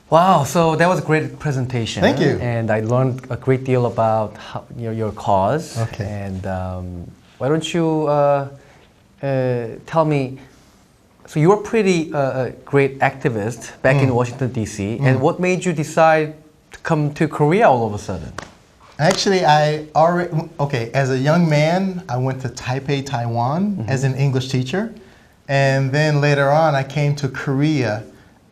Wow, so that was a great presentation. Thank you. And I learned a great deal about your cause. Okay. And why don't you tell me, so you were pretty great activist back in Washington, D.C. And what made you decide to come to Korea all of a sudden? Actually, as a young man, I went to Taipei, Taiwan as an English teacher. And then later on, I came to Korea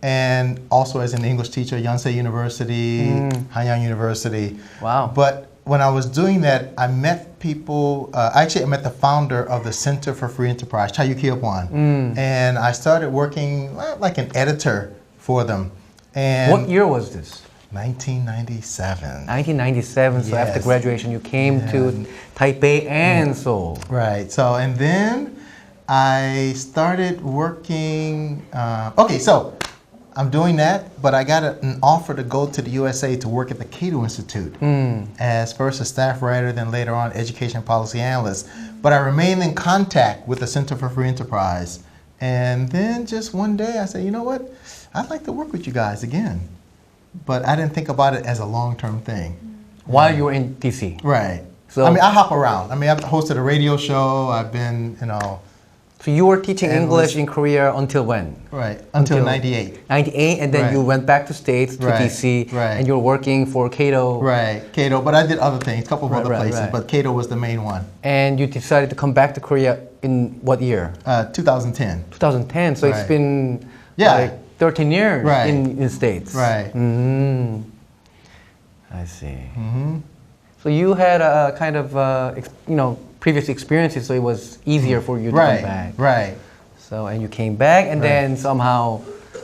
and also as an English teacher, Yonsei University, Hanyang University. Wow. But when I was doing that, I met people, I met the founder of the Center for Free Enterprise, Chayu Kiyopwan. And I started working like an editor for them. And What year was this? 1997. 1997, so after Yes. graduation you came to Taipei and Seoul. Right, so and then I started working, so I'm doing that, but I got an offer to go to the USA to work at the Cato Institute as first a staff writer, then later on education policy analyst. But I remained in contact with the Center for Free Enterprise. And then just one day I said, you know what, I'd like to work with you guys again. But I didn't think about it as a long-term thing. While you were in DC? Right. So, I hop around. I've hosted a radio show. I've been, So you were teaching English in Korea until when? Right, until 98. 98, and then Right. you went back to States, to Right, DC, right. and you were working for Cato. Right, Cato, but I did other things, a couple of Right, other right, places, right. but Cato was the main one. And you decided to come back to Korea in what year? 2010. 2010, so it's Right. been Yeah. like 13 years Right. in States. Right. I see. So you had a kind of, previous experiences, so it was easier for you to come back. Right. So, and you came back, and then somehow,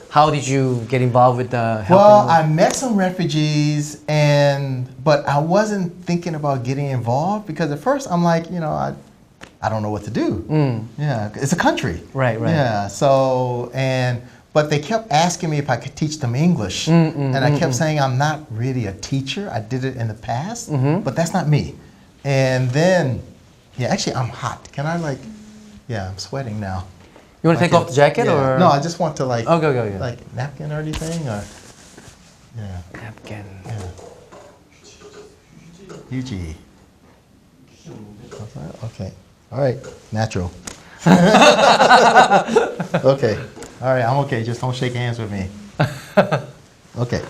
how did you get involved with the helping? Well, I met some refugees, but I wasn't thinking about getting involved because at first I'm like, I don't know what to do. Yeah, it's a country. Right. Yeah, but they kept asking me if I could teach them English. And I kept saying, I'm not really a teacher. I did it in the past, but that's not me. And then, actually I'm hot. Can I I'm sweating now. You want to take off the jacket or? No, I just want to Okay. like napkin or anything or, Napkin. UG. Okay. All right. Natural. Okay. All right. I'm okay. Just don't shake hands with me. Okay.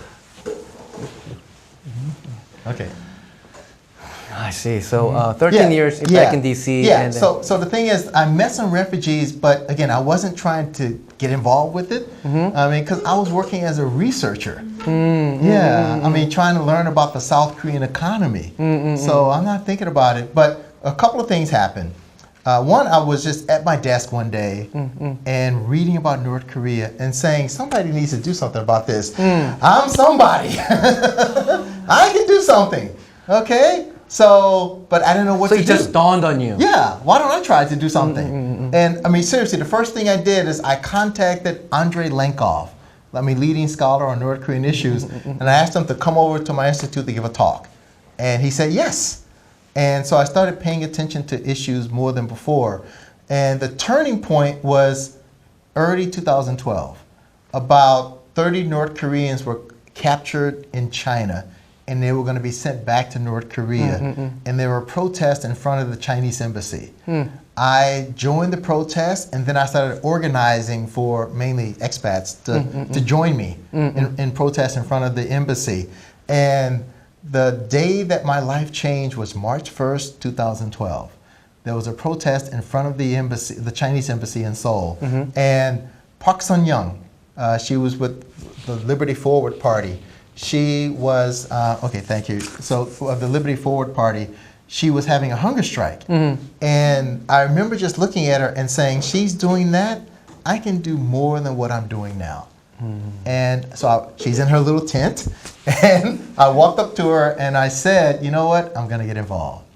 Okay. I see. So 13 years back in DC. Yeah. And So the thing is, I met some refugees, but again, I wasn't trying to get involved with it. Because I was working as a researcher. Trying to learn about the South Korean economy. So I'm not thinking about it. But a couple of things happened. One, I was just at my desk one day and reading about North Korea and saying, somebody needs to do something about this. I'm somebody. I can do something. Okay? So, but I didn't know what to do. So it just dawned on you. Yeah, why don't I try to do something? And seriously, the first thing I did is I contacted Andrei Lenkov, leading scholar on North Korean issues, and I asked him to come over to my institute to give a talk. And he said yes. And so I started paying attention to issues more than before. And the turning point was early 2012. About 30 North Koreans were captured in China, and they were going to be sent back to North Korea. And there were protests in front of the Chinese embassy. I joined the protest, and then I started organizing for mainly expats to join me in protests in front of the embassy. And the day that my life changed was March 1st, 2012. There was a protest in front of the embassy, the Chinese embassy in Seoul. And Park Sun-young, she was with the Liberty Forward Party. She was, thank you. So for the Liberty Forward Party, she was having a hunger strike. And I remember just looking at her and saying, she's doing that, I can do more than what I'm doing now. And so she's in her little tent, and I walked up to her and I said, you know what, I'm gonna get involved.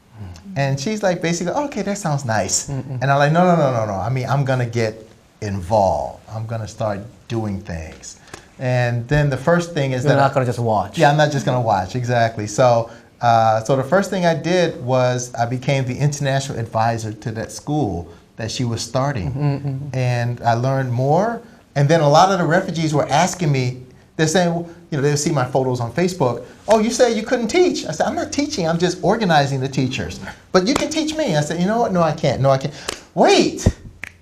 And she's like, basically, okay, that sounds nice. And I'm like, no. I'm gonna get involved. I'm gonna start doing things. And then the first thing is You're not gonna just watch. Yeah, I'm not just gonna watch, exactly. So the first thing I did was I became the international advisor to that school that she was starting. And I learned more. And then a lot of the refugees were asking me, They're saying, they'll see my photos on Facebook. Oh, you said you couldn't teach. I said, I'm not teaching. I'm just organizing the teachers. But you can teach me. I said, you know what? No, I can't. No, I can't. Wait,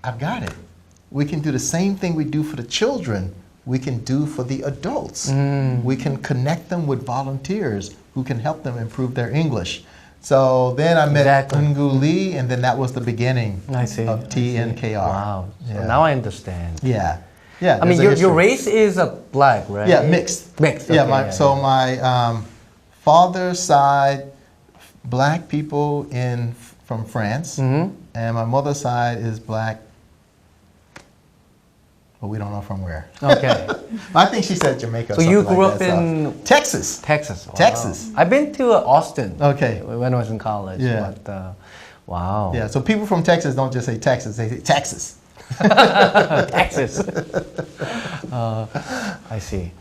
I've got it. We can do the same thing we do for the children. We can do for the adults. We can connect them with volunteers who can help them improve their English. So then I met Eungu Lee, and then that was the beginning of TNKR. Wow. So now I understand. Yeah. I mean, your race is black, right? Yeah, mixed. Mixed. Yeah. Okay, So my father's side, black people from France, and my mother's side is black. But we don't know from where. Okay. I think she said Jamaica. So you grew up in Texas. Texas. Wow. Texas. I've been to Austin. Okay. When I was in college. Yeah. But, wow. Yeah. So people from Texas don't just say Texas; they say Texas. Texas. I see.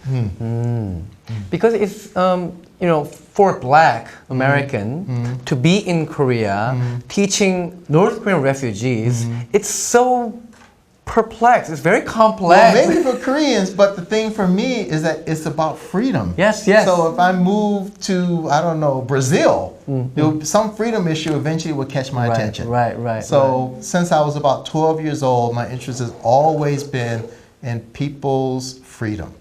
Because it's for a Black American to be in Korea teaching North Korean refugees, it's so perplexed. It's very complex. Well, maybe for Koreans, but the thing for me is that it's about freedom. Yes. So if I move to, I don't know, Brazil, some freedom issue eventually will catch my attention. Right. So since I was about 12 years old, my interest has always been in people's freedom.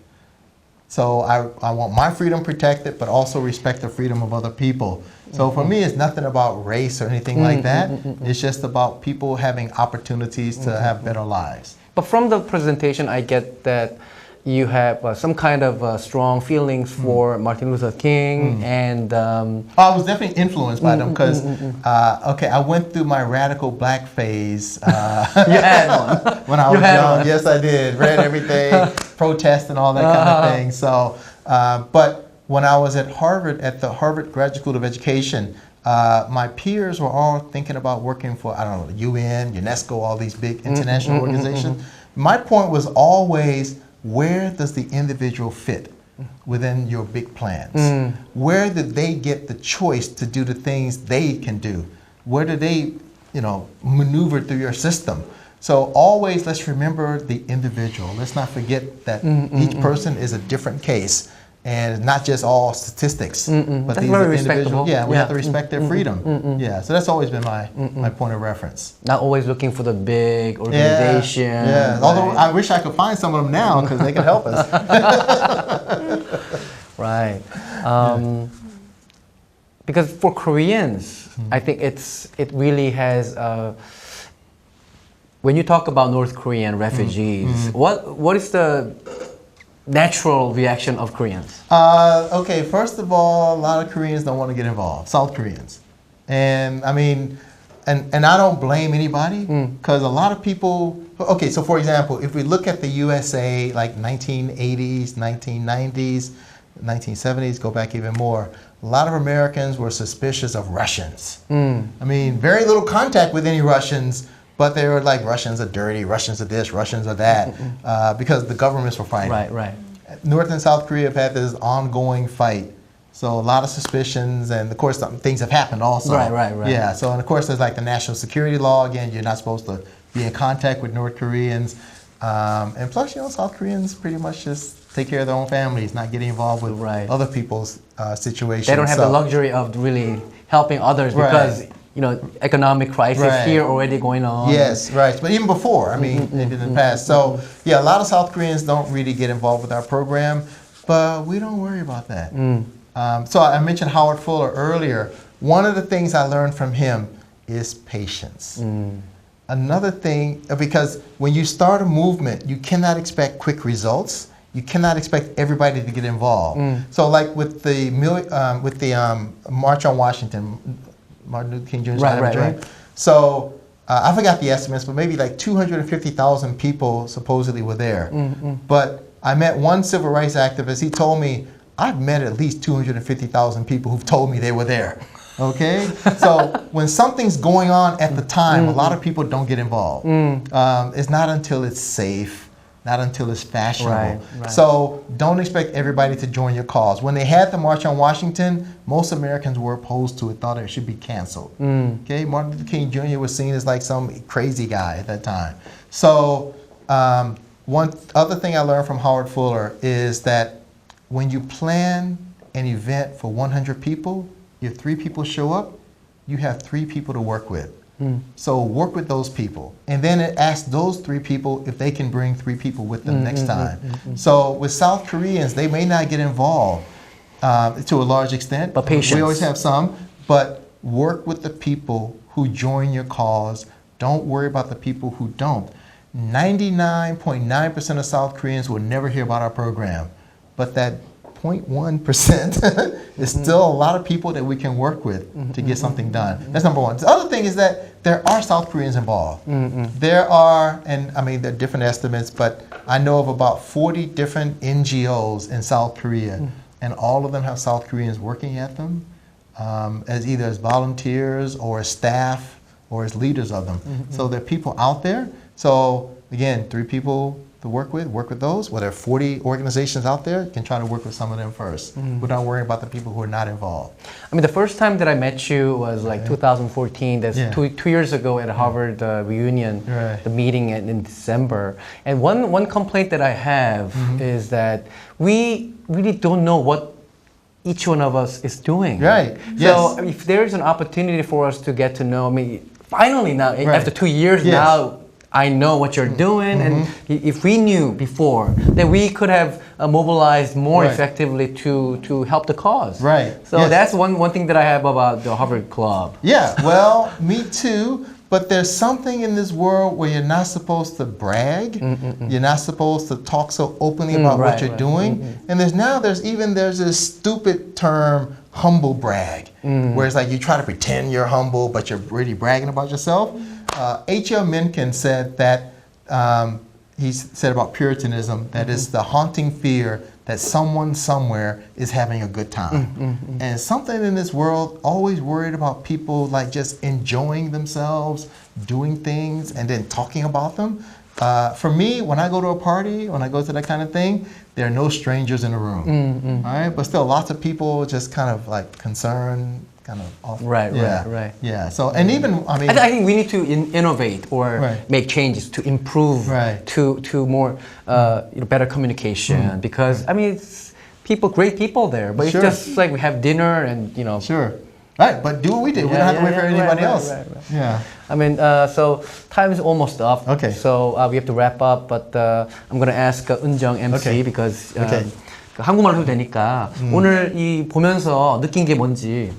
So I want my freedom protected, but also respect the freedom of other people. So for me, it's nothing about race or anything like that. It's just about people having opportunities to have better lives. But from the presentation, I get that you have some kind of strong feelings for Martin Luther King and... I was definitely influeed by them because, I went through my radical black phase. You had one. When I was young. Yes, I did. Read everything, protest and all that kind of thing. So, but when I was at Harvard, at the Harvard Graduate School of Education, my peers were all thinking about working for, I don't know, the UN, UNESCO, all these big international organizations. My point was always, where does the individual fit within your big plans? Where did they get the choice to do the things they can do? Where do they, maneuver through your system? So always let's remember the individual. Let's not forget that each person is a different case. And not just all statistics, but that's these very are individuals. respectable. We have to respect their freedom. Yeah, so that's always been my point of reference. Not always looking for the big organization. Yeah. Right? Although I wish I could find some of them now because they can help us. Right. Because for Koreans, I think it really has. When you talk about North Korean refugees, what is the natural reaction of Koreans? Okay, first of all, a lot of Koreans don't want to get involved, South Koreans. And I mean, and I don't blame anybody because a lot of people, okay, so for example, if we look at the USA, like 1980s, 1990s, 1970s, go back even more, a lot of Americans were suspicious of Russians. I mean, very little contact with any Russians, but they were like, Russians are dirty, Russians are this, Russians are that, because the governments were fighting. Right. North and South Korea have had this ongoing fight. So a lot of suspicions, and of course things have happened also. Right. Yeah, so and of course there's like the national security law. Again, you're not supposed to be in contact with North Koreans. And plus, South Koreans pretty much just take care of their own families, not getting involved with other people's situations. They don't have the luxury of really helping others because economic crisis here already going on. Yes, right. But even before, I mean, in the past. So, yeah, a lot of South Koreans don't really get involved with our program, but we don't worry about that. So I mentioned Howard Fuller earlier. One of the things I learned from him is patience. Another thing, because when you start a movement, you cannot expect quick results. You cannot expect everybody to get involved. So like with the March on Washington, Martin Luther King Jr.'s anniversary. Right. So I forgot the estimates, but maybe like 250,000 people supposedly were there. But I met one civil rights activist. He told me, I've met at least 250,000 people who've told me they were there. Okay? So when something's going on at the time, a lot of people don't get involved. It's not until it's safe, not until it's fashionable. Right. So don't expect everybody to join your cause. When they had the March on Washington, most Americans were opposed to it, thought it should be canceled. Okay, Martin Luther King Jr. was seen as like some crazy guy at that time. So one other thing I learned from Howard Fuller is that when you plan an event for 100 people, if 3 people show up, you have 3 people to work with. So work with those people. And then it asks those 3 people if they can bring 3 people with them next time. So with South Koreans, they may not get involved to a large extent. But patience. We always have some. But work with the people who join your cause. Don't worry about the people who don't. 99.9% of South Koreans will never hear about our program. But that 0.1% is still a lot of people that we can work with to get something done. That's number one. The other thing is that there are South Koreans involved. There are, and I mean, there are different estimates, but I know of about 40 different NGOs in South Korea, and all of them have South Koreans working at them as either as volunteers or as staff or as leaders of them. So there are people out there. So again, 3 people to work with those. Well, there are 40 organizations out there. You can try to work with some of them first without worrying about the people who are not involved. I mean, the first time that I met you was like 2014. That's 2 years ago at Harvard reunion, the meeting in December. And one complaint that I have is that we really don't know what each one of us is doing. Right. So if there's an opportunity for us to get to know, I mean, finally now, after 2 years now, I know what you're doing, and if we knew before, then we could have mobilized more effectively to help the cause. Right. So that's one thing that I have about the Harvard Club. Yeah, well, me too. But there's something in this world where you're not supposed to brag. You're not supposed to talk so openly about what you're doing. And there's this stupid term, humble brag, where it's like you try to pretend you're humble, but you're really bragging about yourself. H.L. Mencken said that, he said about Puritanism, that it's the haunting fear that someone somewhere is having a good time. And something in this world always worried about people like just enjoying themselves, doing things, and then talking about them. For me, when I go to a party, when I go to that kind of thing, there are no strangers in the room. All right, but still lots of people just kind of like concerned, kind of off. Right. Yeah. So, and even, I mean, I think we need to innovate or make changes to improve to more better communication, because I mean it's great people there, but it's just like we have dinner and Right, but do what we did. We don't have to wait for anybody else. Yeah. I mean, so time is almost up. Okay. So we have to wrap up, but I'm going to ask 은정 MC because 한국말로 해도 되니까 오늘 이 보면서 느낀 게 뭔지.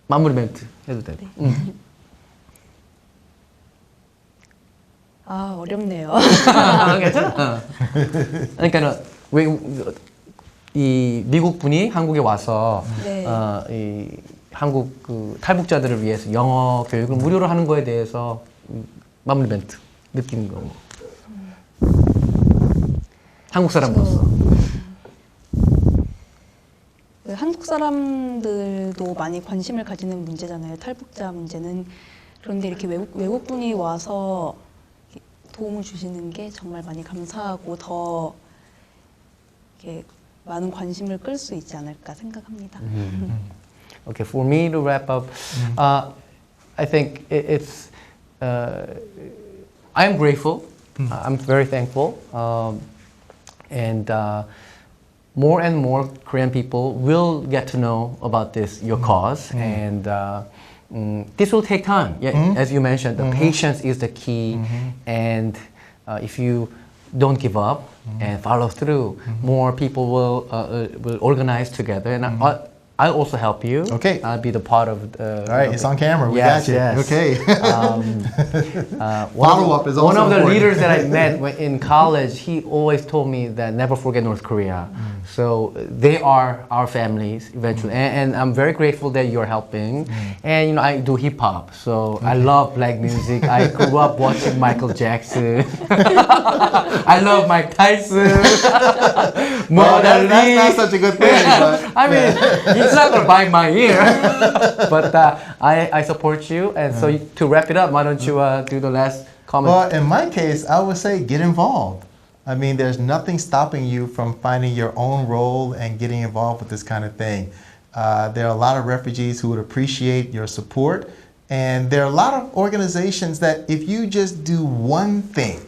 마무리 멘트 해도 돼. 아, 어렵네요. 괜찮아. 그러니까 이 미국 분이 한국에 와서 이 한국 그 탈북자들을 위해서 영어 교육을 무료로 하는 거에 대해서 마무리 멘트 느끼는 거. 한국 사람으로서. 한국 사람들도 많이 관심을 가지는 문제잖아요. 탈북자 문제는. 그런데 이렇게 외국 분이 와서 도움을 주시는 게 정말 많이 감사하고 더 이렇게 많은 관심을 끌 수 있지 않을까 생각합니다. Okay, for me to wrap up, I think it's I am grateful. I'm very thankful, and more and more Korean people will get to know about your cause, and this will take time. As you mentioned, the patience is the key, and if you don't give up and follow through, more people will organize together, and I'll also help you. Okay. I'll be the part of all right, it's on camera. We yes, got you. yes. Okay. Follow-up is also one of the important. leaders that I met in college, he always told me that never forget North Korea. So they are our families eventually, and I'm very grateful that you're helping. And I do hip hop, so I love black music. I grew up watching Michael Jackson. I love Mike Tyson. Well, that's not such a good thing. But, I mean, it's not gonna bite my ear. But I support you, and so to wrap it up, why don't you do the last comment? Well, in my case, I would say get involved. I mean, there's nothing stopping you from finding your own role and getting involved with this kind of thing. There are a lot of refugees who would appreciate your support. And there are a lot of organizations that if you just do one thing,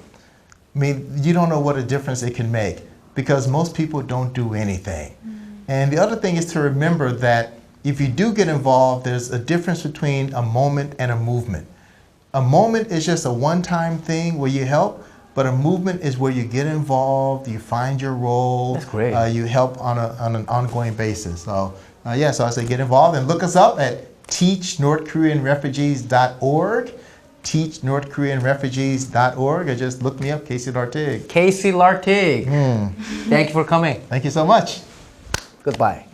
I mean, you don't know what a difference it can make because most people don't do anything. And the other thing is to remember that if you do get involved, there's a difference between a moment and a movement. A moment is just a one-time thing where you help, but a movement is where you get involved, you find your role. That's great. You help on an ongoing basis. So, so I say get involved and look us up at teachnorthkoreanrefugees.org. teachnorthkoreanrefugees.org, or just look me up, Casey Lartigue. Casey Lartigue. Thank you for coming. Thank you so much. Goodbye.